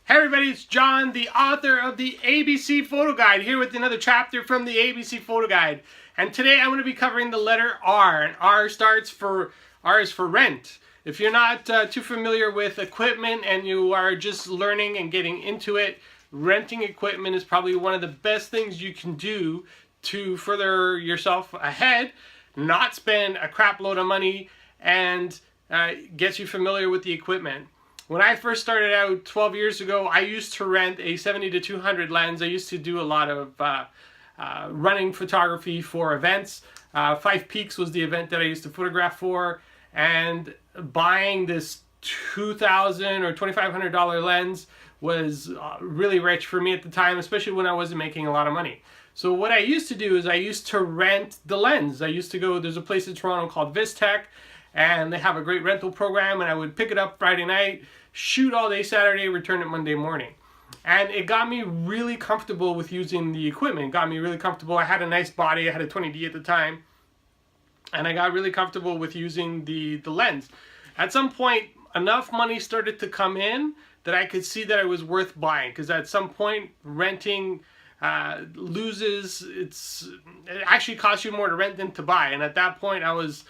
Hey everybody, it's John, the author of the ABC Photo Guide, here with another chapter from the ABC Photo Guide. And today I'm going to be covering the letter R, and R is for rent. If you're not too familiar with equipment and you are just learning and getting into it, renting equipment is probably one of the best things you can do to further yourself ahead, not spend a crap load of money, and get you familiar with the equipment. When I first started out 12 years ago, I used to rent a 70-200 lens. I used to do a lot of running photography for events. Five Peaks was the event that I used to photograph for, and buying this $2,000 or $2,500 lens was really rich for me at the time, especially when I wasn't making a lot of money. So what I used to do is I used to rent the lens. I used to go, there's a place in Toronto called Vistech, and they have a great rental program, and I would pick it up Friday night, shoot all day Saturday, return it Monday morning. And it got me really comfortable with using the equipment. It got me really comfortable. I had a nice body. I had a 20D at the time. And I got really comfortable with using the lens. At some point, enough money started to come in that I could see that it was worth buying. Because at some point, renting it actually costs you more to rent than to buy. And at that point, I was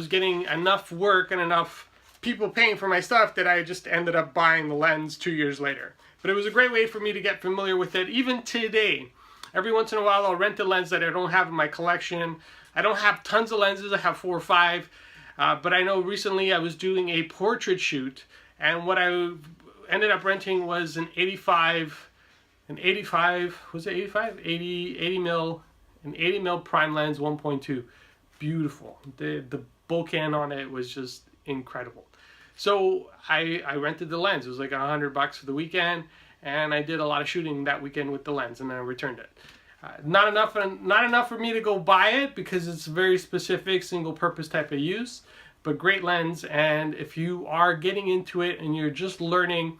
getting enough work and enough people paying for my stuff that I just ended up buying the lens 2 years later. But it was a great way for me to get familiar with it. Even today, every once in a while I'll rent a lens that I don't have in my collection. I don't have tons of lenses, I have 4 or 5. But I know recently I was doing a portrait shoot, and what I ended up renting was an 80 mil prime lens 1.2. Beautiful. The bokeh on it was just incredible. So I rented the lens. It was like $100 for the weekend, and I did a lot of shooting that weekend with the lens, and then I returned it. Not enough for me to go buy it because it's a very specific single-purpose type of use, but great lens. And if you are getting into it and you're just learning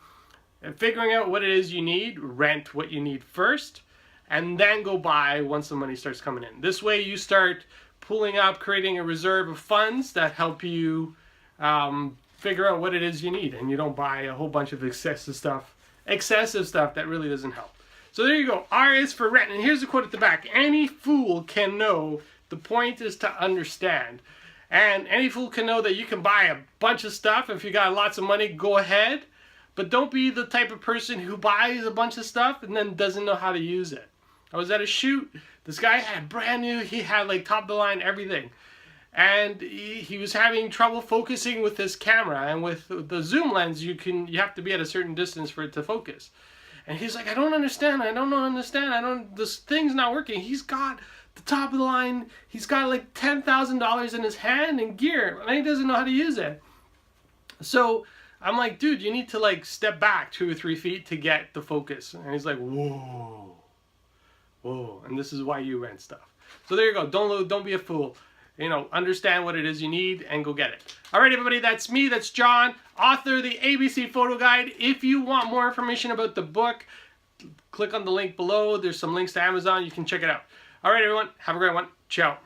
and figuring out what it is you need, rent what you need first, and then go buy once the money starts coming in. This way you start pulling up, creating a reserve of funds that help you figure out what it is you need, and you don't buy a whole bunch of excessive stuff that really doesn't help. So there you go. R is for rent. And here's a quote at the back. Any fool can know. The point is to understand. And any fool can know that you can buy a bunch of stuff. If you got lots of money, go ahead. But don't be the type of person who buys a bunch of stuff and then doesn't know how to use it. I was at a shoot. This guy had brand new, he had like top of the line everything. And he was having trouble focusing with his camera. And with the zoom lens, you have to be at a certain distance for it to focus. And he's like, I don't understand, this thing's not working. He's got the top of the line, he's got like $10,000 in his hand and gear, and he doesn't know how to use it. So I'm like, dude, you need to like step back 2 or 3 feet to get the focus. And he's like, whoa, and this is why you rent stuff. So there you go. Don't be a fool. You know, understand what it is you need and go get it. All right, everybody, that's me. That's John, author of the ABC Photo Guide. If you want more information about the book, click on the link below. There's some links to Amazon. You can check it out. All right, everyone, have a great one. Ciao.